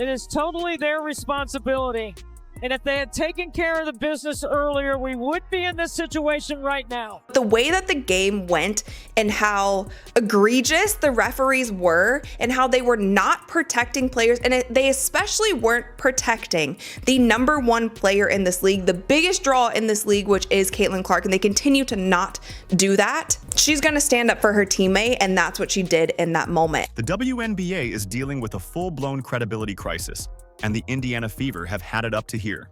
It is totally their responsibility. And if they had taken care of the business earlier, we would be in this situation right now. The way that the game went and how egregious the referees were and how they were not protecting players, and they especially weren't protecting the #1 player in this league, the biggest draw in this league, which is Caitlin Clark, and they continue to not do that. She's gonna stand up for her teammate, and that's what she did in that moment. The WNBA is dealing with a full-blown credibility crisis, and the Indiana Fever have had it up to here.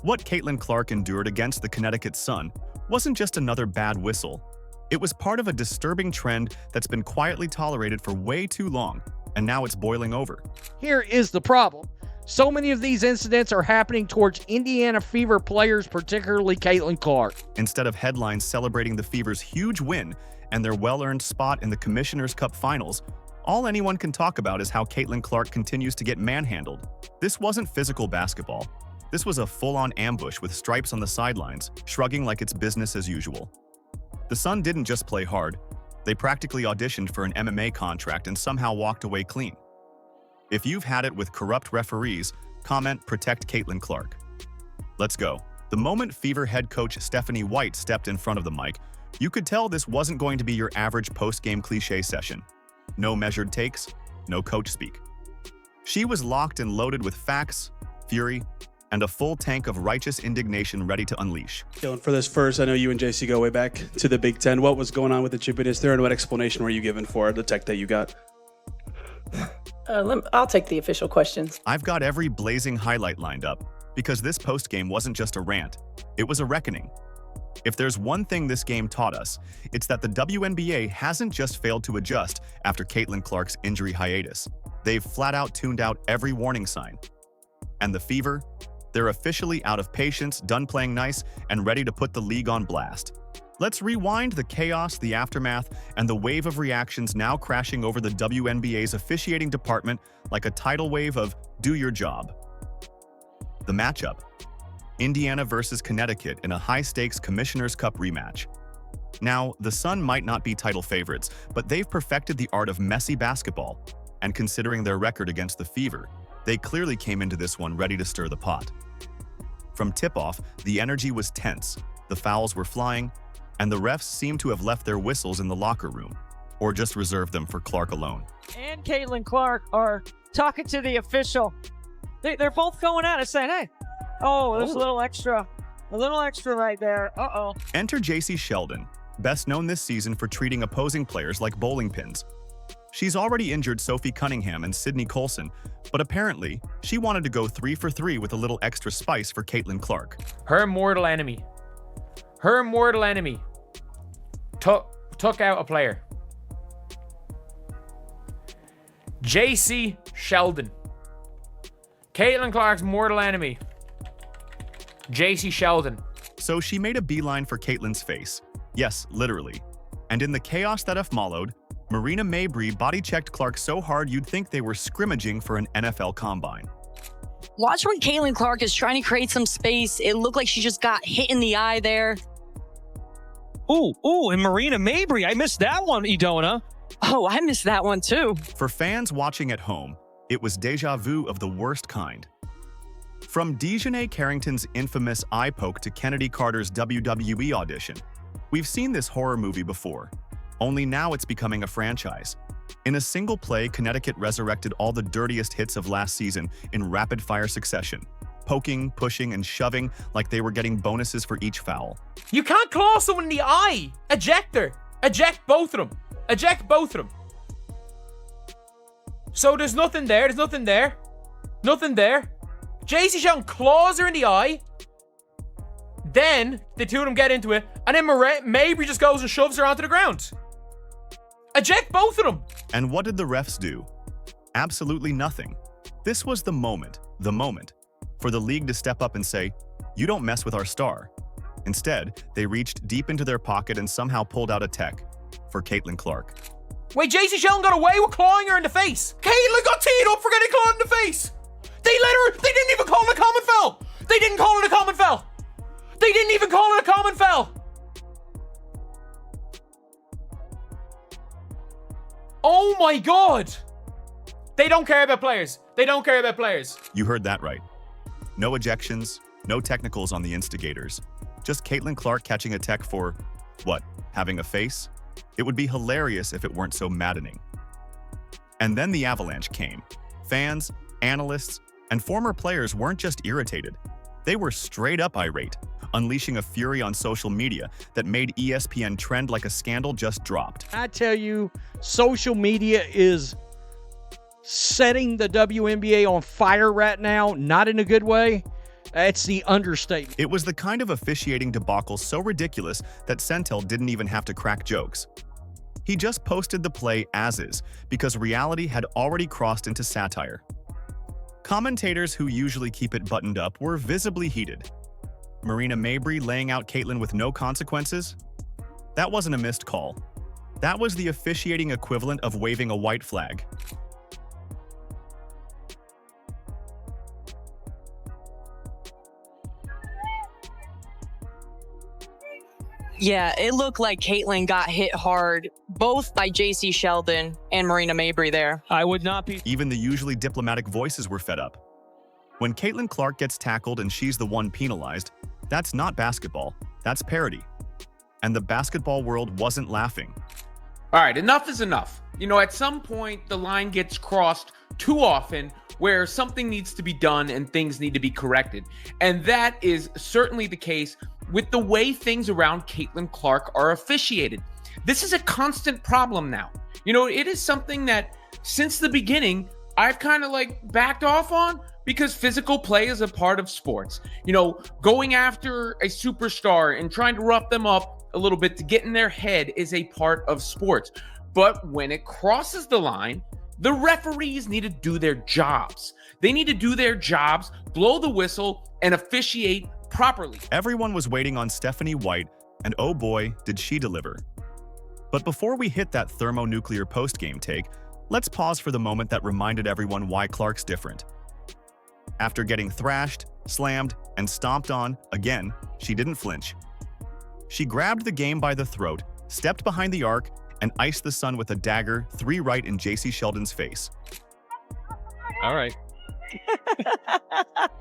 What Caitlin Clark endured against the Connecticut Sun wasn't just another bad whistle. It was part of a disturbing trend that's been quietly tolerated for way too long, and now it's boiling over. Here is the problem. So many of these incidents are happening towards Indiana Fever players, particularly Caitlin Clark. Instead of headlines celebrating the Fever's huge win and their well-earned spot in the Commissioner's Cup Finals, all anyone can talk about is how Caitlin Clark continues to get manhandled. This wasn't physical basketball. This was a full-on ambush with stripes on the sidelines, shrugging like it's business as usual. The Sun didn't just play hard. They practically auditioned for an MMA contract and somehow walked away clean. If you've had it with corrupt referees, comment "Protect Caitlin Clark." Let's go. The moment Fever head coach Stephanie White stepped in front of the mic, you could tell this wasn't going to be your average post-game cliche session. No measured takes, no coach speak. She was locked and loaded with facts, fury, and a full tank of righteous indignation ready to unleash. Dylan, for this first, I know you and Jacy go way back to the Big Ten. What was going on with the chippiness there, and what explanation were you given for the tech that you got? I'll take the official questions. I've got every blazing highlight lined up, because this post-game wasn't just a rant, it was a reckoning. If there's one thing this game taught us, it's that the WNBA hasn't just failed to adjust after Caitlin Clark's injury hiatus. They've flat-out tuned out every warning sign. And the Fever? They're officially out of patience, done playing nice, and ready to put the league on blast. Let's rewind the chaos, the aftermath, and the wave of reactions now crashing over the WNBA's officiating department like a tidal wave of "do your job." The matchup: Indiana versus Connecticut in a high-stakes Commissioner's Cup rematch. Now, the Sun might not be title favorites, but they've perfected the art of messy basketball, and considering their record against the Fever, they clearly came into this one ready to stir the pot. From tip-off, the energy was tense, the fouls were flying, and the refs seemed to have left their whistles in the locker room, or just reserved them for Clark alone. And Caitlin Clark are talking to the official. They're both going at it saying, hey, oh, there's a little extra right there. Uh-oh. Enter Jacy Sheldon, best known this season for treating opposing players like bowling pins. She's already injured Sophie Cunningham and Sydney Colson, but apparently, she wanted to go 3 for 3 with a little extra spice for Caitlin Clark. Her mortal enemy took out a player. Jacy Sheldon. Caitlin Clark's mortal enemy. Jacy Sheldon. So she made a beeline for Caitlin's face. Yes, literally. And in the chaos that followed, Marina Mabrey body-checked Clark so hard you'd think they were scrimmaging for an NFL combine. Watch when Caitlin Clark is trying to create some space. It looked like she just got hit in the eye there. Ooh, and Marina Mabrey. I missed that one, Idona. Oh, I missed that one too. For fans watching at home, it was deja vu of the worst kind. From Dejanay Carrington's infamous eye poke to Kennedy Carter's WWE audition, we've seen this horror movie before, only now it's becoming a franchise. In a single play, Connecticut resurrected all the dirtiest hits of last season in rapid-fire succession, poking, pushing, and shoving like they were getting bonuses for each foul. You can't claw someone in the eye. Eject her. Eject both of them. Eject both of them. So there's nothing there. There's nothing there. Nothing there. Jacy Sheldon claws her in the eye. Then the two of them get into it. And then Mabrey just goes and shoves her onto the ground. Eject both of them. And what did the refs do? Absolutely nothing. This was the moment for the league to step up and say, "You don't mess with our star." Instead, they reached deep into their pocket and somehow pulled out a tech for Caitlin Clark. Wait, Jacy Sheldon got away with clawing her in the face. Caitlin got teed up for getting clawed in the face. They didn't even call it a common foul. They didn't call it a common foul. They didn't even call it a common foul. Oh my God. They don't care about players. They don't care about players. You heard that right. No ejections, no technicals on the instigators. Just Caitlin Clark catching a tech for, what, having a face? It would be hilarious if it weren't so maddening. And then the avalanche came. Fans, analysts, and former players weren't just irritated. They were straight up irate, unleashing a fury on social media that made ESPN trend like a scandal just dropped. I tell you, social media is setting the WNBA on fire right now, not in a good way. That's the understatement. It was the kind of officiating debacle so ridiculous that Sentel didn't even have to crack jokes. He just posted the play as is because reality had already crossed into satire. Commentators who usually keep it buttoned up were visibly heated. Marina Mabrey laying out Caitlin with no consequences? That wasn't a missed call. That was the officiating equivalent of waving a white flag. Yeah, it looked like Caitlin got hit hard, both by Jacy, Sheldon, and Marina Mabrey there. I would not be. Even the usually diplomatic voices were fed up. When Caitlin Clark gets tackled and she's the one penalized, that's not basketball, that's parody. And the basketball world wasn't laughing. All right, enough is enough. You know, at some point, the line gets crossed too often where something needs to be done and things need to be corrected. And that is certainly the case with the way things around Caitlin Clark are officiated. This is a constant problem now. You know, it is something that since the beginning, I've kind of like backed off on because physical play is a part of sports. You know, going after a superstar and trying to rough them up a little bit to get in their head is a part of sports. But when it crosses the line, the referees need to do their jobs. They need to do their jobs, blow the whistle, and officiate properly. Everyone was waiting on Stephanie White, and oh boy, did she deliver. But before we hit that thermonuclear post-game take, let's pause for the moment that reminded everyone why Clark's different. After getting thrashed, slammed, and stomped on, again, she didn't flinch. She grabbed the game by the throat, stepped behind the arc, and iced the sun with a dagger 3 right in Jacy Sheldon's face. All right.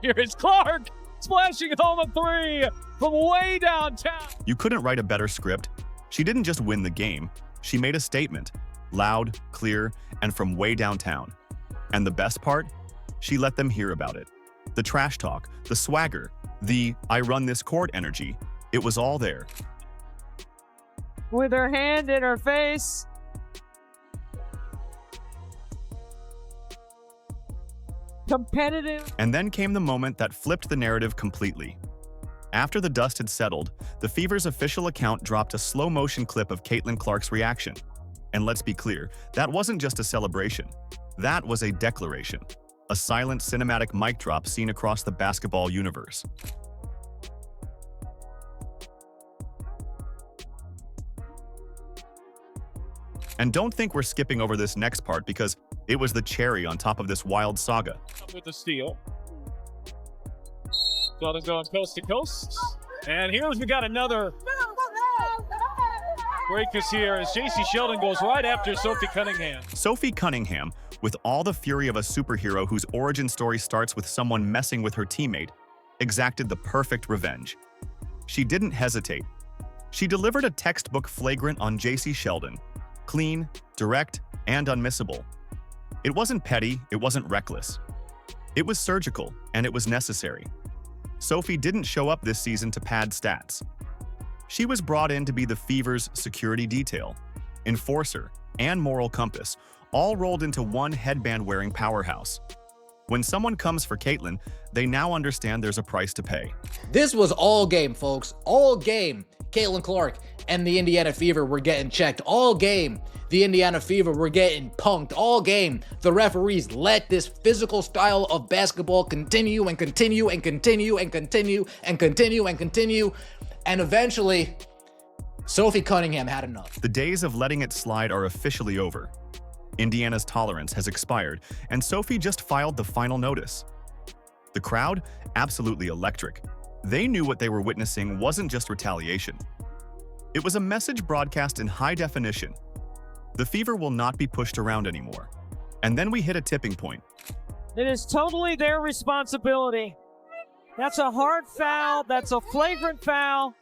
Here is Clark splashing home a 3 from way downtown. You couldn't write a better script. She didn't just win the game, she made a statement. Loud, clear, and from way downtown. And the best part? She let them hear about it. The trash talk, the swagger, the I run this court energy. It was all there. With her hand in her face. Competitive. And then came the moment that flipped the narrative completely. After the dust had settled, the Fever's official account dropped a slow-motion clip of Caitlin Clark's reaction. And let's be clear, that wasn't just a celebration. That was a declaration. A silent cinematic mic drop seen across the basketball universe. And don't think we're skipping over this next part because it was the cherry on top of this wild saga. With the steal. Sheldon going coast to coast. And here we got another breakers here as Jacy Sheldon goes right after Sophie Cunningham. Sophie Cunningham, with all the fury of a superhero whose origin story starts with someone messing with her teammate, exacted the perfect revenge. She didn't hesitate. She delivered a textbook flagrant on Jacy Sheldon. Clean, direct, and unmissable. It wasn't petty, it wasn't reckless. It was surgical, and it was necessary. Sophie didn't show up this season to pad stats. She was brought in to be the Fever's security detail, enforcer, and moral compass, all rolled into one headband-wearing powerhouse. When someone comes for Caitlin, they now understand there's a price to pay. This was all game, folks. All game. Caitlin Clark and the Indiana Fever were getting checked. All game. The Indiana Fever were getting punked. All game. The referees let this physical style of basketball continue and continue and continue and continue and continue and continue. And eventually, Sophie Cunningham had enough. The days of letting it slide are officially over. Indiana's tolerance has expired, and Sophie just filed the final notice. The crowd? Absolutely electric. They knew what they were witnessing wasn't just retaliation. It was a message broadcast in high definition. The Fever will not be pushed around anymore. And then we hit a tipping point. It is totally their responsibility. That's a hard foul. That's a flagrant foul.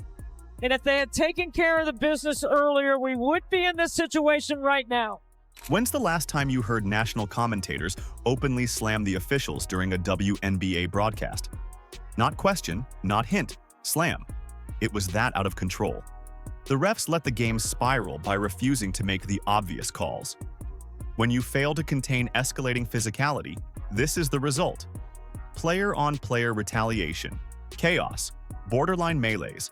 And if they had taken care of the business earlier, we would be in this situation right now. When's the last time you heard national commentators openly slam the officials during a WNBA broadcast? Not question, not hint, slam. It was that out of control. The refs let the game spiral by refusing to make the obvious calls. When you fail to contain escalating physicality, this is the result. Player-on-player retaliation, chaos, borderline melees.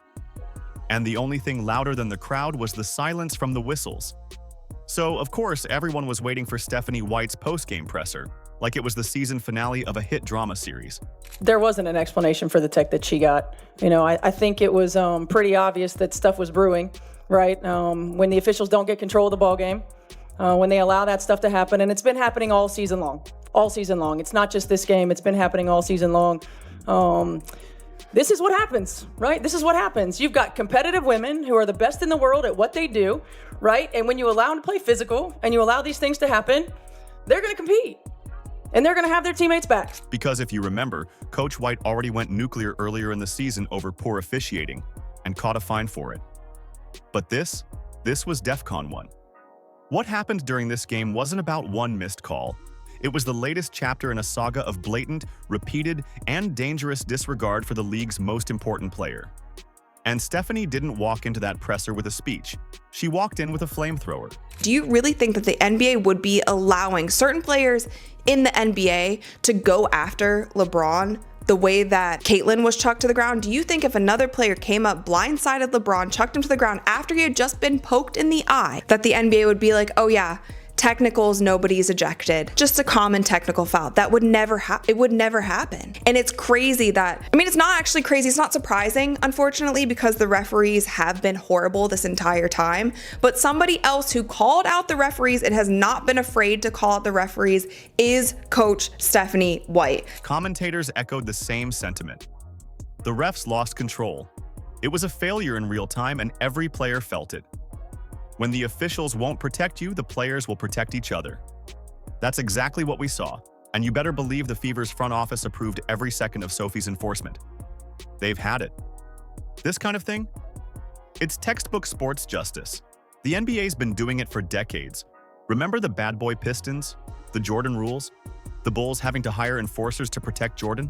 And the only thing louder than the crowd was the silence from the whistles. So, of course, everyone was waiting for Stephanie White's post-game presser, like it was the season finale of a hit drama series. There wasn't an explanation for the tech that she got. You know, I think it was pretty obvious that stuff was brewing, right? When the officials don't get control of the ball game, when they allow that stuff to happen, and it's been happening all season long. All season long. It's not just this game. It's been happening all season long. This is what happens, right? This is what happens. You've got competitive women who are the best in the world at what they do, right? And when you allow them to play physical and you allow these things to happen, they're going to compete. And they're going to have their teammates' backs. Because if you remember, Coach White already went nuclear earlier in the season over poor officiating and caught a fine for it. But this was DEFCON 1. What happened during this game wasn't about one missed call. It was the latest chapter in a saga of blatant, repeated, and dangerous disregard for the league's most important player. And Stephanie didn't walk into that presser with a speech. She walked in with a flamethrower. Do you really think that the NBA would be allowing certain players in the NBA to go after LeBron the way that Caitlyn was chucked to the ground? Do you think if another player came up, blindsided LeBron, chucked him to the ground after he had just been poked in the eye, that the NBA would be like, oh yeah, technicals, nobody's ejected, just a common technical foul? That would never it would never happen. And it's crazy that, I mean, it's not actually crazy, it's not surprising, unfortunately, because the referees have been horrible this entire time. But somebody else who called out the referees and has not been afraid to call out the referees is Coach Stephanie White. Commentators echoed the same sentiment. The refs lost control. It was a failure in real time, and every player felt it. When the officials won't protect you, the players will protect each other. That's exactly what we saw, and you better believe the Fever's front office approved every second of Sophie's enforcement. They've had it. This kind of thing? It's textbook sports justice. The NBA's been doing it for decades. Remember the bad boy Pistons? The Jordan rules? The Bulls having to hire enforcers to protect Jordan?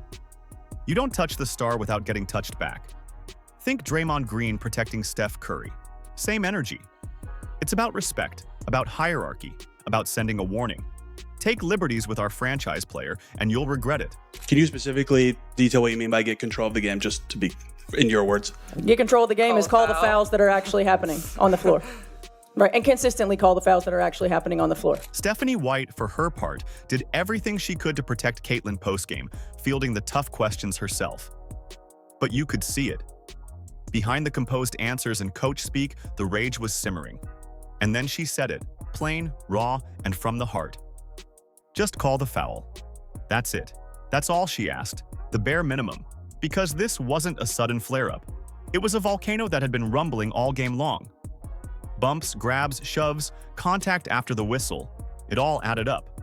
You don't touch the star without getting touched back. Think Draymond Green protecting Steph Curry. Same energy. It's about respect, about hierarchy, about sending a warning. Take liberties with our franchise player, and you'll regret it. Can you specifically detail what you mean by get control of the game, just to be in your words? Get control of the game is call the fouls that are actually happening on the floor. Right, and consistently call the fouls that are actually happening on the floor. Stephanie White, for her part, did everything she could to protect Caitlyn postgame, fielding the tough questions herself. But you could see it. Behind the composed answers and coach speak, the rage was simmering. And then she said it, plain, raw, and from the heart. Just call the foul. That's it. That's all she asked, the bare minimum. Because this wasn't a sudden flare-up. It was a volcano that had been rumbling all game long. Bumps, grabs, shoves, contact after the whistle. It all added up.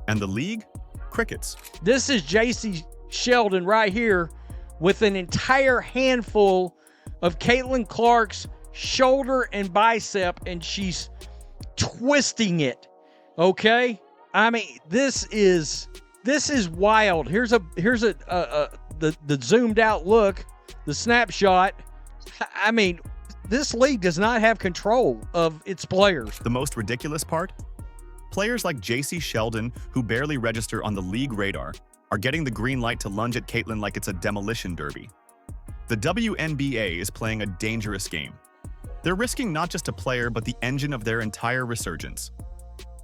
And the league? Crickets. This is Jacy Sheldon right here with an entire handful of Caitlin Clark's shoulder and bicep, and she's twisting it. Okay? I mean, this is wild. Here's the zoomed out look, the snapshot. I mean, this league does not have control of its players. The most ridiculous part? Players like Jacy Sheldon, who barely register on the league radar, are getting the green light to lunge at Caitlyn like it's a demolition derby. The WNBA is playing a dangerous game. They're risking not just a player, but the engine of their entire resurgence.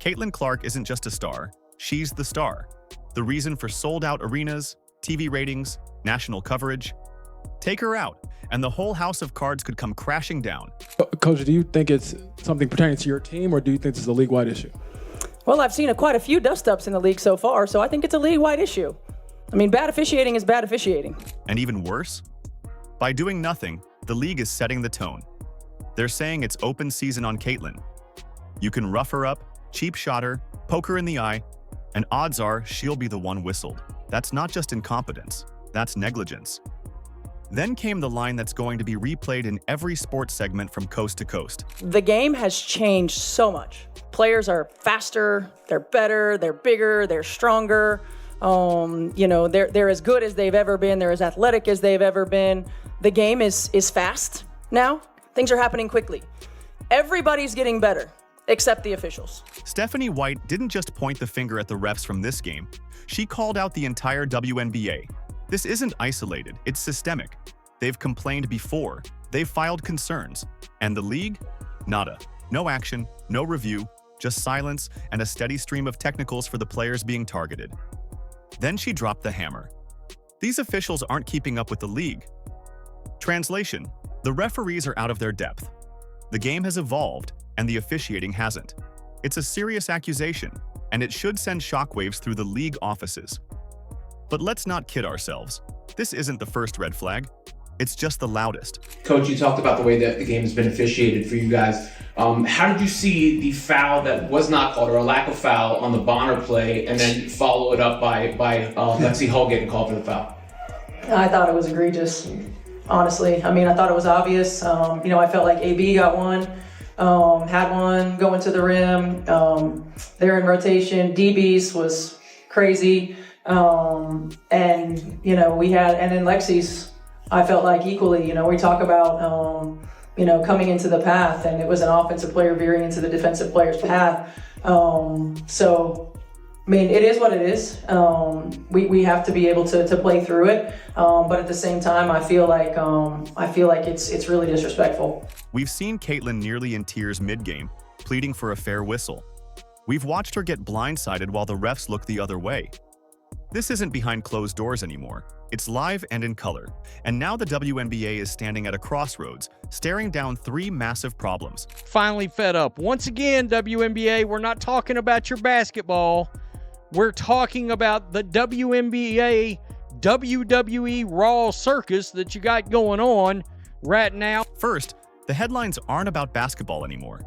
Caitlin Clark isn't just a star, she's the star. The reason for sold-out arenas, TV ratings, national coverage. Take her out, and the whole house of cards could come crashing down. Coach, do you think it's something pertaining to your team, or do you think this is a league-wide issue? Well, I've seen quite a few dust-ups in the league so far, so I think it's a league-wide issue. I mean, bad officiating is bad officiating. And even worse? By doing nothing, the league is setting the tone. They're saying it's open season on Caitlyn. You can rough her up, cheap shot her, poke her in the eye, And odds are she'll be the one whistled. That's not just incompetence, that's negligence. Then came the line that's going to be replayed in every sports segment from coast to coast. The game has changed so much. Players are faster, they're better, they're bigger, they're stronger. They're as good as they've ever been. They're as athletic as they've ever been. The game is fast now. Things are happening quickly. Everybody's getting better, except the officials. Stephanie White didn't just point the finger at the refs from this game. She called out the entire WNBA. This isn't isolated, it's systemic. They've complained before, they've filed concerns. And the league? Nada. No action, no review, just silence and a steady stream of technicals for the players being targeted. Then she dropped the hammer. These officials aren't keeping up with the league. Translation: the referees are out of their depth. The game has evolved, and the officiating hasn't. It's a serious accusation, and it should send shockwaves through the league offices. But let's not kid ourselves. This isn't the first red flag. It's just the loudest. Coach, you talked about the way that the game has been officiated for you guys. How did you see the foul that was not called, or a lack of foul, on the Bonner play, and then follow it up by Lexi Hull getting called for the foul? I thought it was egregious, honestly. I mean, I thought it was obvious. I felt like AB got one, had one going to the rim. They're in rotation. DB's was crazy. And then Lexi's, I felt like equally, we talk about, coming into the path, and it was an offensive player veering into the defensive player's path. It is what it is. We have to be able to play through it. But at the same time, I feel like it's really disrespectful. We've seen Caitlin nearly in tears mid-game, pleading for a fair whistle. We've watched her get blindsided while the refs look the other way. This isn't behind closed doors anymore. It's live and in color. And now the WNBA is standing at a crossroads, staring down three massive problems. Finally fed up. Once again, WNBA, we're not talking about your basketball. We're talking about the WNBA WWE Raw circus that you got going on right now. First, the headlines aren't about basketball anymore.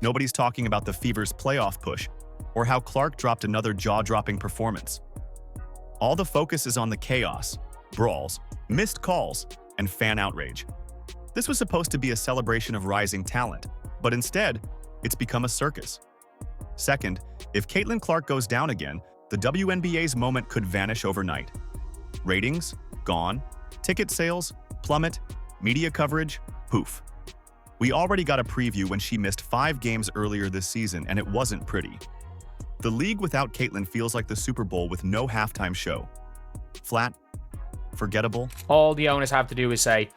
Nobody's talking about the Fever's playoff push or how Clark dropped another jaw-dropping performance. All the focus is on the chaos, brawls, missed calls, and fan outrage. This was supposed to be a celebration of rising talent, but instead, it's become a circus. Second, if Caitlin Clark goes down again, the WNBA's moment could vanish overnight. Ratings? Gone. Ticket sales? Plummet. Media coverage? Poof. We already got a preview when she missed 5 games earlier this season, and it wasn't pretty. The league without Caitlin feels like the Super Bowl with no halftime show. Flat, forgettable. All the owners have to do is say,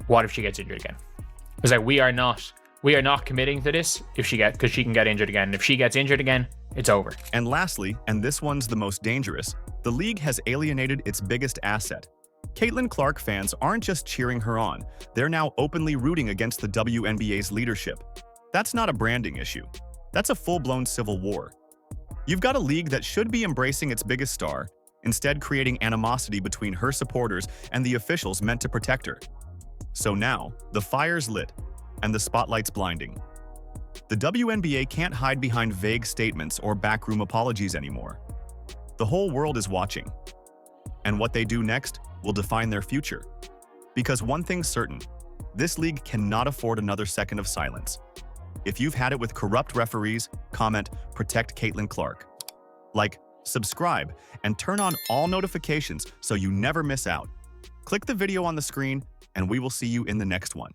what if she gets injured again? It's like, we are not committing to this because she can get injured again. If she gets injured again, it's over. And lastly, and this one's the most dangerous, the league has alienated its biggest asset. Caitlin Clark fans aren't just cheering her on, they're now openly rooting against the WNBA's leadership. That's not a branding issue. That's a full-blown civil war. You've got a league that should be embracing its biggest star, instead creating animosity between her supporters and the officials meant to protect her. So now, the fire's lit, and the spotlight's blinding. The WNBA can't hide behind vague statements or backroom apologies anymore. The whole world is watching. And what they do next will define their future. Because one thing's certain, this league cannot afford another second of silence. If you've had it with corrupt referees, comment, protect Caitlin Clark. Like, subscribe, and turn on all notifications so you never miss out. Click the video on the screen, and we will see you in the next one.